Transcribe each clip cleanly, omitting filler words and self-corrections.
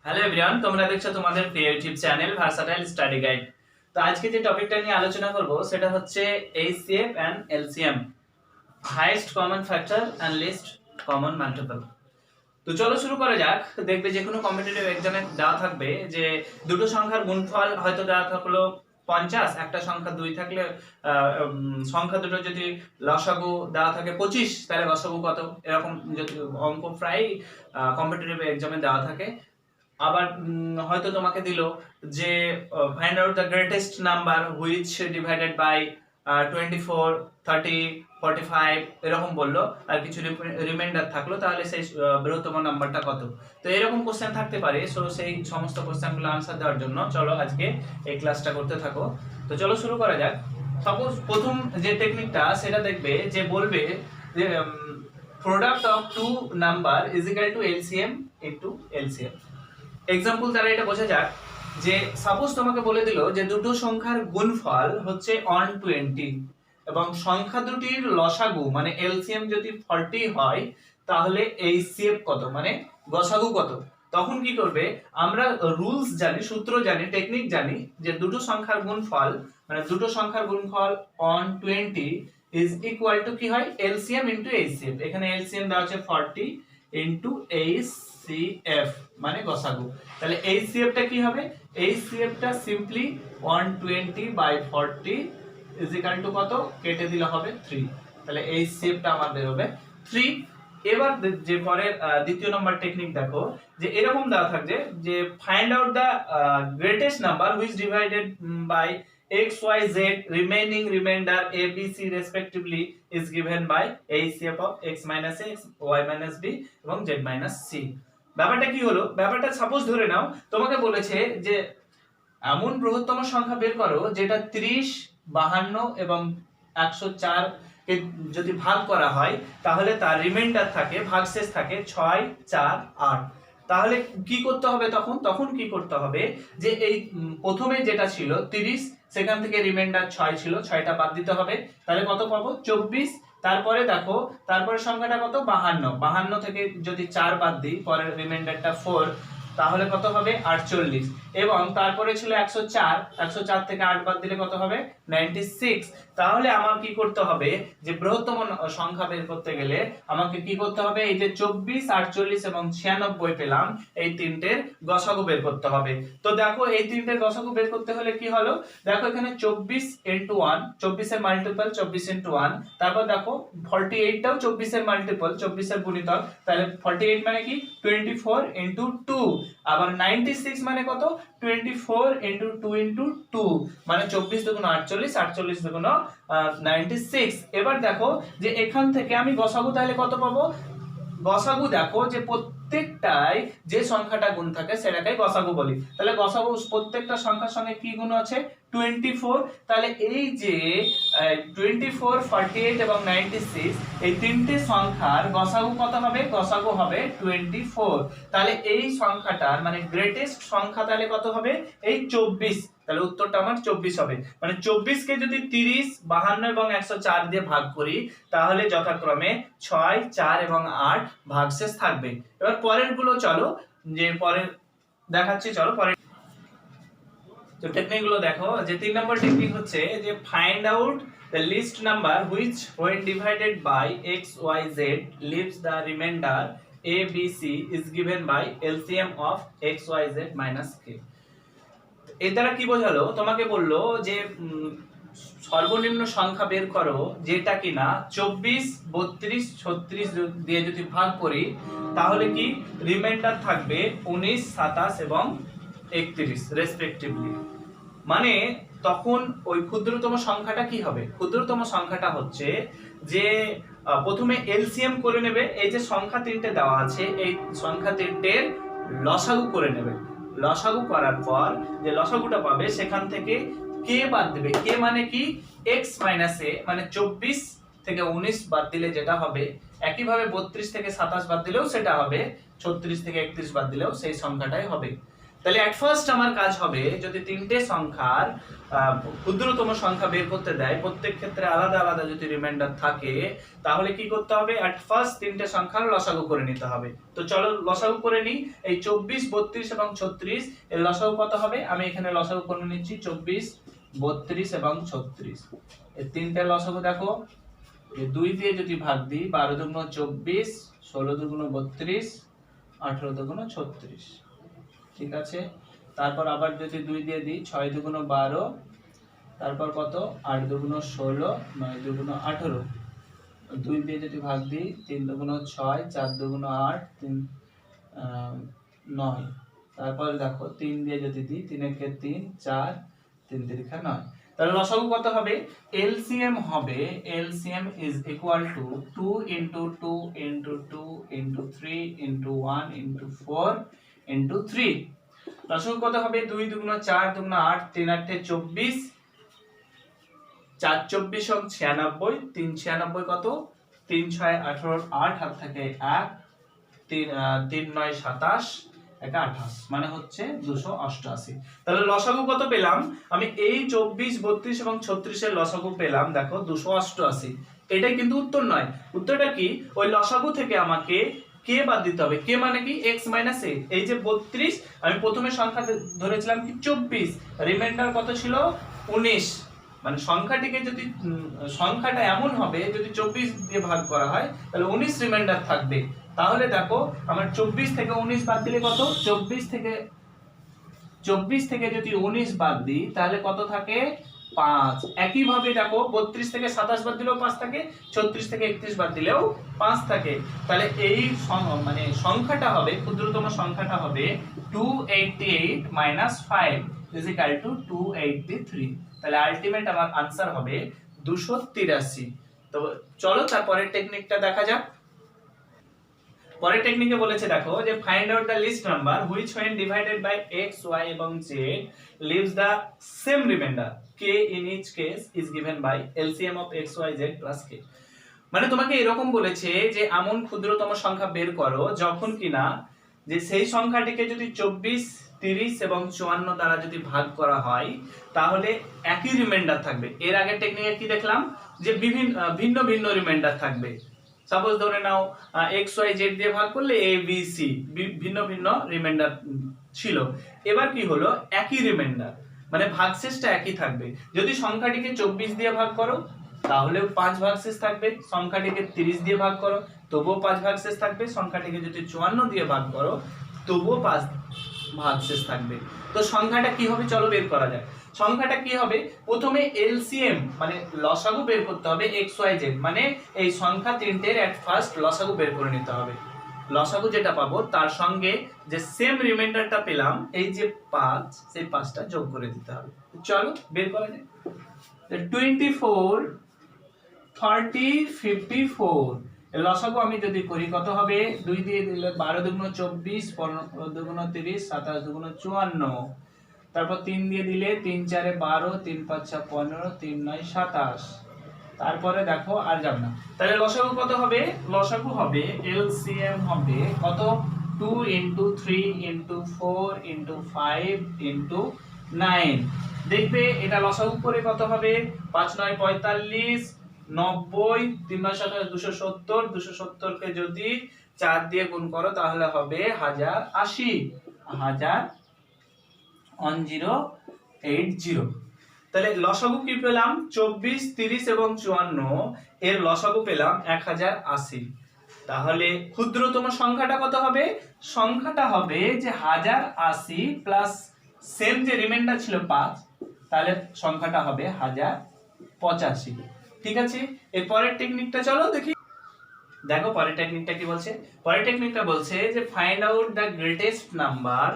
Hello everyone, তোমরা দেখছো তোমাদের প্রিয় YouTube channel versatile study guide. তো আজকে যে টপিকটা নিয়ে আলোচনা করব সেটা হচ্ছে HCF and LCM, highest common factor and least common multiple. তো চলো শুরু করা যাক। দেখবে যে কোনো কম্পিটিটিভ এক্সামে দেওয়া থাকবে যে দুটো সংখ্যার গুণফল হয়তো দেওয়া থাকলো 50, একটা সংখ্যা 2 থাকলে সংখ্যা দুটো যদি লসাগু দেওয়া থাকে 25, তাহলে লসাগু কত, এরকম যদি অঙ্ক প্রায় কম্পিটিটিভ এক্সামে দেওয়া থাকে। আবার হয়তো তোমাকে দিল যে find out the greatest number which divided by 24, 30, 45 এরকম বললো, আর কিছু রিমাইন্ডার থাকলো, তাহলে সেই বৃহত্তম নাম্বারটা কত। তো এরকম কোশ্চেন থাকতে পারে। সো সেই সমস্ত কোশ্চেনগুলো আনসার দেওয়ার জন্য চলো আজকে এই ক্লাসটা করতে থাকো। তো চলো শুরু করা যাক। সাপোজ প্রথম যে টেকনিকটা সেটা দেখবে যে বলবে যে product of two number is equal to LCM into LCM. Example দ্বারা এটা বোঝা যাক যে সাপোজ তোমাকে বলে দিল যে দুটো সংখ্যার গুণফল হচ্ছে 120 এবং সংখ্যা দুটির লসাগু মানে এলসিএম যদি 40 হয়, তাহলে এইচসিএফ কত, মানে গসাগু কত। তখন কি করবে, আমরা রুলস জানি, সূত্র জানি, টেকনিক জানি যে দুটো সংখ্যার গুণফল মানে দুটো সংখ্যার গুণফল 120 ইজ ইকুয়াল টু কি হয়, এলসিএম ইনটু এইচসিএফ। এখানে এলসিএম দেওয়া আছে 40 ইনটু এইচসিএফ মানে গসাগু। তাহলে এইচসিএফ টা কি হবে, এইচসিএফ টা simply 120 by 40 is equal to কত, কেটে দিলে হবে 3। তাহলে এইচসিএফ টা আমার বের হবে 3। এবার যে পরের দ্বিতীয় নম্বর টেকনিক দেখো, যে এরকম দেওয়া থাকবে যে find out the greatest number which divided by x y z remaining remainder a b c respectively is given by HCF of x minus a, y minus b এবং z minus c। ব্যাপারটা কি হলো, ব্যাপারটা suppose ধরে নাও তোমাকে বলেছে যে এমন বৃহত্তম সংখ্যা বের করো যেটা 30, 52 এবং 104 কে যদি ভাগ করা হয় তাহলে তার রিমাইন্ডার থাকে, ভাগশেষ থাকে 6, 4, 8। তাহলে কি করতে হবে, তখন কি করতে হবে যে এই প্রথমে যেটা ছিল 30, সেখান থেকে রিমাইন্ডার 6 ছিল, 6টা বাদ দিতে হবে, তাহলে কত পাবো 24। তারপরে দেখো তারপরে সংখ্যাটা কত 52, 52 থেকে যদি 4 বাদ দিই, পরের রিমাইন্ডারটা 4, তাহলে কত হবে 48। এবং তারপরে ছিল 104, 104 থেকে 8 বাদ দিলে কত হবে 96। তাহলে আমার কি করতে হবে, যে বৃহত্তম সংখ্যা বের করতে গেলে আমাকে কি করতে হবে, এই যে 24, 48 এবং 96 পেলাম, এই তিনটের গসাগু বের করতে হবে। তো দেখো এই তিনটের গসাগু বের করতে হলে কি হলো, দেখো এখানে 24 ইনটু 1, 24 এর মাল্টিপল 24 ইনটু 1, তারপর দেখো 48 টাও 24 এর মাল্টিপল, 24 এর গুণিতক, তাহলে 48 মানে কি 24 ইনটু 2। আবার 96 মানে কত, 24 ইনটু 2 ইনটু 2 মানে 24 দুগুণ 48, 48 দুগুণ 96। এবার দেখো যে এখান থেকে আমি গসাগু তাহলে কত পাবো, গসাগু দেখো যে প্রত্যেকটাই যে সংখ্যাটা গুণ থাকে সেটাকেই গসাগু বলি। তাহলে গসাগু প্রত্যেকটা সংখ্যার সঙ্গে কি গুণ আছে 24। তাহলে এই যে 24, 48 এবং 96 এই তিনটে সংখ্যার গসাগু কত হবে, গসাগু হবে 24। তাহলে এই সংখ্যাটার মানে গ্রেটেস্ট সংখ্যা তাহলে কত হবে, এই 24। তাহলে উত্তরটা আমার 24 হবে। মানে 24 কে যদি 30, 52 এবং 104 দিয়ে ভাগ করি তাহলে যথাক্রমে 6, 4 এবং 8 ভাগশেষ থাকবে। এবার পরের গুলো চলো, যে পরের দেখাচ্ছি, চলো পরের। তো টেকনিক গুলো দেখো, যে 3 নম্বর টেকনিক হচ্ছে যে find out the least number which when divided by x y z leaves the remainder a b c is given by LCM of x y z minus k। এর দ্বারা কি বোঝালো, তোমাকে বললো যে সর্বনিম্ন সংখ্যা বের করো যেটা কিনা 24, 32, 36 দিয়ে যদি ভাগ করি তাহলে কি রিমাইন্ডার থাকবে 19, 27 এবং 31 রেসপেক্টিভলি। মানে তখন ওই ক্ষুদ্রতম সংখ্যাটা কি হবে, ক্ষুদ্রতম সংখ্যাটা হচ্ছে যে প্রথমে এলসিএম করে নেবে, এই যে সংখ্যা তিনটে দেওয়া আছে এই সংখ্যা তিনটের লসাগু করে নেবে। লসাগু করার পর যে লসাগুটা পাবে সেখান থেকে কে বাদ দেবে, কে মানে কি x মাইনাস a, মানে 24 থেকে 19 বাদ দিলে যেটা হবে, একইভাবে 32 থেকে 27 বাদ দিলেও সেটা হবে, 36 থেকে 31 বাদ দিলেও সেই সংখ্যাটাই হবে। তাহলে এট ফার্স্ট আমার কাজ হবে যদি তিনটে সংখ্যার ক্ষুদ্রতম সংখ্যা বের করতে দেয়, প্রত্যেক ক্ষেত্রে আলাদা আলাদা যদি রিমাইন্ডার থাকে, তাহলে কি করতে হবে, এট ফার্স্ট তিনটে সংখ্যার লসাগু করে নিতে হবে। তো চলো লসাগু করে নিই। এই 24, 32 এবং 36 এর লসাগু কত হবে, আমি এখানে লসাগু করে নিচ্ছি 24, 32 এবং 36। এই তিনটে লসাগু দেখো, এই 2 দিয়ে যদি ভাগ দিই 12 দুগুণ 24, 16 দুগুণ 32, 18 দুগুণ 36। ঠিক আছে, তারপর আবার যদি 2 দিয়ে দিই 6 দুগুণ 12, তারপর কত 8 দুগুণ 16, 9 দুগুণ 18, 2 দিয়ে যদি ভাগ দিই 3 দুগুণ 6, 4 দুগুণ 8, 9, তারপর দেখো 3 দিয়ে যদি দিই 3 একে 3, 4, 3 তিরিখা 9। তাহলে লসাগু কত হবে, এলসিএম হবে, LCM is equal two 2 into 2 into 2 into 3 into 1 into 4 into 3। লসাগু কত হবে, 2 দুগুণ 4 দুগুণ 8, 3 8 24, 4 24 এবং 96, 3 96 কত, 3 6 18, 8 হাত থাকে 1, 3 9 27, 1 28, মানে হচ্ছে 288। তাহলে লসাগু কত পেলাম, আমি এই 24, 32 এবং 36 এর লসাগু পেলাম দেখো 288। এটাই কিন্তু উত্তর নয়, উত্তরটা কি, ওই লসাগু থেকে আমাকে কে বাদ দিতে হবে, কে মানে কি x মাইনাস a। এই যে 32 আমি প্রথমে সংখ্যা ধরেছিলাম কি 24, রিমাইন্ডার কত ছিল 19, মানে সংখ্যাটিকে যদি সংখ্যাটা এমন হবে যদি 24 দিয়ে ভাগ করা হয় তাহলে 19 রিমাইন্ডার থাকবে। তাহলে দেখো আমার 24 থেকে 19 বাদ দিলে কত, 24 থেকে যদি 19 বাদ দিই তাহলে কত থাকে 5। একই ভাবে দেখো 32 থেকে 27 বাদ দিলেও 5 থাকে, 36 থেকে 31 বাদ দিলেও 5 থাকে। তাহলে এই মানে সংখ্যাটা হবে, ক্ষুদ্রতম সংখ্যাটা হবে 288 5 is equal to 283। তাহলে আলটিমেট আমার आंसर হবে 283। তো চলো তারপরের টেকনিকটা দেখা যাক। পরের টেকনিকে বলেছে দেখো যে find out the least number which when divided by x, y এবং z leaves the same remainder k in each case is given by LCM of x, y, z plus k। মানে তোমাকে এরকম বলেছে যে এমন ক্ষুদ্রতম সংখ্যা বের করো যখন কিনা যে সেই সংখ্যাটিকে যদি 24, 30 এবং 54 দ্বারা যদি ভাগ করা হয় তাহলে একই রিমাইন্ডার থাকবে। এর আগের টেকনিকে কি দেখলাম যে ভিন্ন ভিন্ন রিমাইন্ডার থাকবে। সাপোজ ধরে নাও x, y, z দিয়ে ভাগ করলে a, b, c ভিন্ন ভিন্ন রিমাইন্ডার ছিল। এবার কি হলো, একই রিমাইন্ডার, মানে ভাগশেষটা একই থাকবে। যদি সংখ্যাটিকে 24 দিয়ে ভাগ করো তাহলেও 5 ভাগশেষ থাকবে, সংখ্যাটিকে 30 দিয়ে ভাগ করো তবুও 5 ভাগশেষ থাকবে, সংখ্যাটিকে যদি 54 দিয়ে ভাগ করো তবুও 5 ভাগশেষ থাকবে। তো সংখ্যাটা কি হবে চলো বের করা যায়। সংখ্যাটা কি হবে, প্রথমে এলসিএম মানে লসাগু বের করতে হবে x, y, z, মানে এই সংখ্যা তিনটের এট ফার্স্ট লসাগু বের করে নিতে হবে। লসাগু যেটা পাবো তার সঙ্গে যে সেম রিমাইন্ডারটা পেলাম এই যে 5, সেই 5টা যোগ করে দিতে হবে। চলো বের করা যায়। 24, 30, 54 এর লসাগু আমি যদি করি কত হবে, 2 দিয়ে দিলে 12 দুগুণ 24, 15 দুগুণ 30, 27 দুগুণ 54, তারপর 3 দিয়ে দিলে 3 4 12, 3 5 15, 3 9 27। তারপরে দেখো আর যাব না। তাহলে লসাগু কত হবে, লসাগু হবে এলসিএম হবে কত, 2 into 3 into 4 into 5 into 9। দেখবে এটা লসাগু করে কত হবে, 5 9 45, 90, 3 9 27 270, 270 কে যদি 4 দিয়ে গুণ করো তাহলে হবে 1080, 1080। তাহলে লসাগু কি পেলাম, 24, 30 এবং 54 এর লসাগু পেলাম 1080। তাহলে ক্ষুদ্রতম সংখ্যাটা কত হবে, সংখ্যাটা হবে যে 1080 প্লাস সেম যে রিমাইন্ডার ছিল 5, তাহলে সংখ্যাটা হবে 1085। ঠিক আছে, এর পরের টেকনিকটা চলো দেখি। দেখো পরের টেকনিকটা কি বলছে, পরের টেকনিকটা বলছে যে find out the greatest number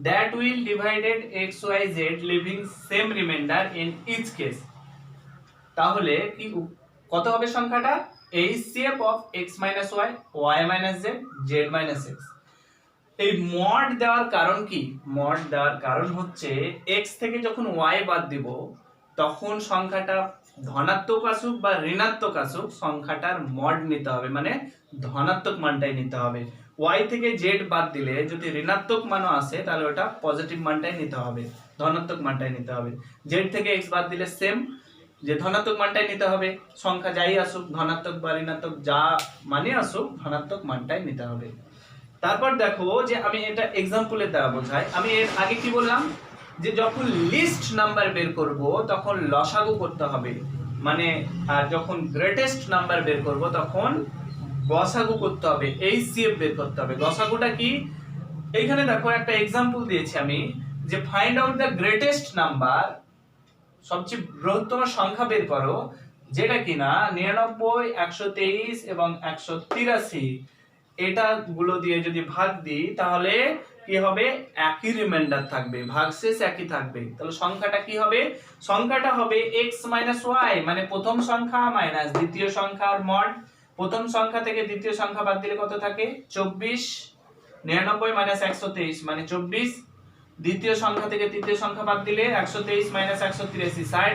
that will divided x, y, z leaving same remainder in each case। তাহলে কি কত হবে সংখ্যাটা, HCF of x minus y, y minus z, z minus x। এই মড দেওয়ার কারণ কি, মড দেওয়ার কারণ হচ্ছে x থেকে যখন y বাদ দিব তখন সংখ্যাটা ধনাত্মক আসুক বা ঋণাত্মক আসুক সংখ্যাটার মড নিতে হবে, মানে ধনাত্মক মানটাই নিতে হবে। y থেকে z বাদ দিলে যদি ঋণাত্মক মানও আসে তাহলে ওটা পজিটিভ মানটাই নিতে হবে, ধনাত্মক মানটাই নিতে হবে। z থেকে x বাদ দিলে সেম, যে ধনাত্মক মানটাই নিতে হবে, সংখ্যা যাই আসুক ধনাত্মক বা ঋণাত্মক যা মানে আসুক ধনাত্মক মানটাই নিতে হবে। তারপর দেখো যে আমি এটা এক্সাম্পলের দ্বারা বোঝাই। আমি এর আগে কি বললাম যে যখন লিস্ট নাম্বার বের করব তখন লসাগু করতে হবে, মানে আর যখন গ্রেটেস্ট নাম্বার বের করব তখন গসাগু করতে হবে, এইচসিএফ বের করতে হবে। গসাগুটা কি, এইখানে দেখো একটা এক্সাম্পল দিয়েছি আমি যে find out the greatest number, সবচেয়ে বৃহত্তম সংখ্যা বের করো, যেটা কিনা 99, 123 এবং 183, এটা গুলো দিয়ে যদি ভাগ দিই তাহলে কি হবে, একই রিমাইন্ডার থাকবে, ভাগশেষ একই থাকবে। তাহলে সংখ্যাটা কি হবে, সংখ্যাটা হবে x y, মানে প্রথম সংখ্যা মাইনাস দ্বিতীয় সংখ্যার মড। প্রথম সংখ্যা থেকে দ্বিতীয় সংখ্যা বাদ দিলে কত থাকে 24, 99 মাইনাস 123 মানে 24, দ্বিতীয় সংখ্যা থেকে তৃতীয় সংখ্যা বাদ দিলে 123 মাইনাস 183 60,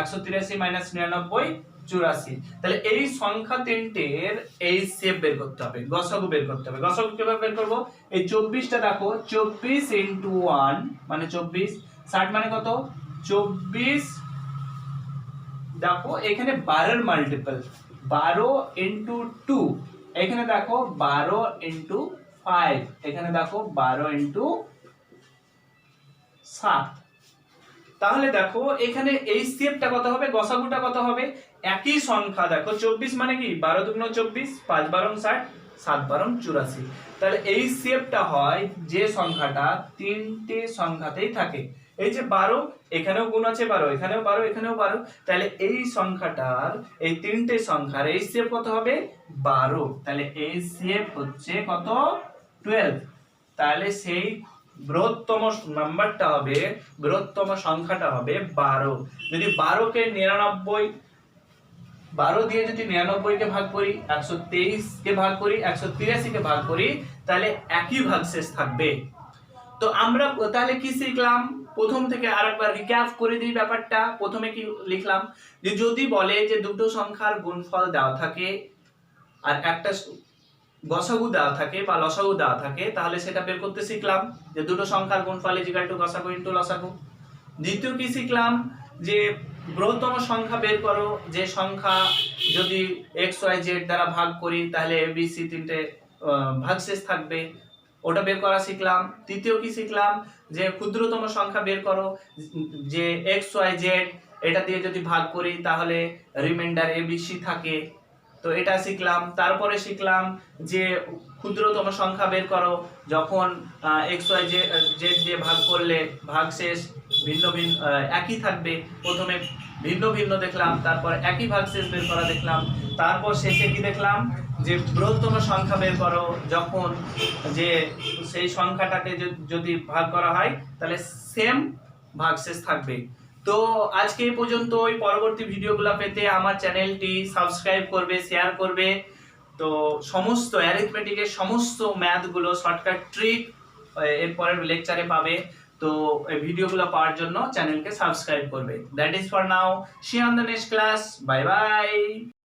183 মাইনাস 99 84। তাহলে এই সংখ্যা তিনটের এইচসিএফ বের করতে হবে, গসাগু বের করতে হবে। গসাগু কিভাবে বের করব, এই 24টা দেখো 24 ইনটু 1 মানে 24, 60 মানে কত 24, দেখো এখানে 12 এর মাল্টিপল 12 ইনটু 2, এখানে দেখো 12 ইনটু 5, এখানে দেখো 12 ইনটু 7। তাহলে দেখো এখানে এইচসিএফটা কত হবে, গসাগুটা কত হবে, একই সংখ্যা দেখো 24 মানে কি 12 দুগুণ 24, 5 12 60, 7 12 84। তাহলে এইচসিএফটা হয় যে সংখ্যাটা তিনটে সংখ্যাতেই থাকে। এই যে 12, এখানেও গুণ আছে 12, এখানেও 12, এখানেও 12, তাহলে এই সংখ্যাটার এই তিনটে সংখ্যার এইচসিএফ কত হবে 12। তাহলে এইচসিএফ হচ্ছে কত 12। তাহলে সেই বৃহত্তম নাম্বারটা হবে, বৃহত্তম সংখ্যাটা হবে 12। যদি 12 কে 99, 12 দিয়ে যদি 99 কে ভাগ করি, 123 কে ভাগ করি, 183 কে ভাগ করি, তাহলে একই ভাগশেষ থাকবে। তো আমরা তাহলে কি শিখলাম, প্রথম থেকে আরেকবার রিক্যাপ করে দিই ব্যাপারটা। প্রথমে কি লিখলাম, যে যদি বলে যে দুটো সংখ্যার গুণফল দেওয়া থাকে আর একটা গসাগু দেওয়া থাকে বা লসাগু দেওয়া থাকে, তাহলে সেটা বের করতে শিখলাম যে দুটো সংখ্যার গুণফল ইকুয়াল টু গসাগু ইনটু লসাগু। দ্বিতীয় কি শিখলাম, যে বৃহত্তম সংখ্যা বের করো, যে সংখ্যা যদি x y z দ্বারা ভাগ করি তাহলে a b c তিনটে ভাগশেষ থাকবে, ওটা বের করা শিখলাম। তৃতীয় কি শিখলাম, যে ক্ষুদ্রতম সংখ্যা বের করো, যে x y z এটা দিয়ে যদি ভাগ করি তাহলে রিমাইন্ডার a b c থাকে, তো এটা শিখলাম। তারপরে শিখলাম যে ক্ষুদ্রতম সংখ্যা বের করো, যখন x y z দিয়ে ভাগ করলে ভাগশেষ ভিন্ন ভিন্ন একই থাকবে। প্রথমে ভিন্ন ভিন্ন দেখলাম, তারপর একই ভাগশেষ বের করা দেখলাম, তারপর শেষে কি দেখলাম, যে বৃহত্তম সংখ্যা বের করো, যখন যে সেই সংখ্যাটাকে যদি ভাগ করা হয় তাহলে সেম ভাগশেষ থাকবে। তো আজকে এই পর্যন্তই। পরবর্তী ভিডিওগুলো পেতে আমার চ্যানেলটি সাবস্ক্রাইব করবে, শেয়ার করবে। তো সমস্ত অ্যারিথমেটিকের সমস্ত ম্যাথগুলো শর্টকাট ট্রিক এরপরের লেকচারে পাবে। তো এই ভিডিওগুলো পাওয়ার জন্য চ্যানেলকে সাবস্ক্রাইব করবে। That is for now, see on the next class, bye by.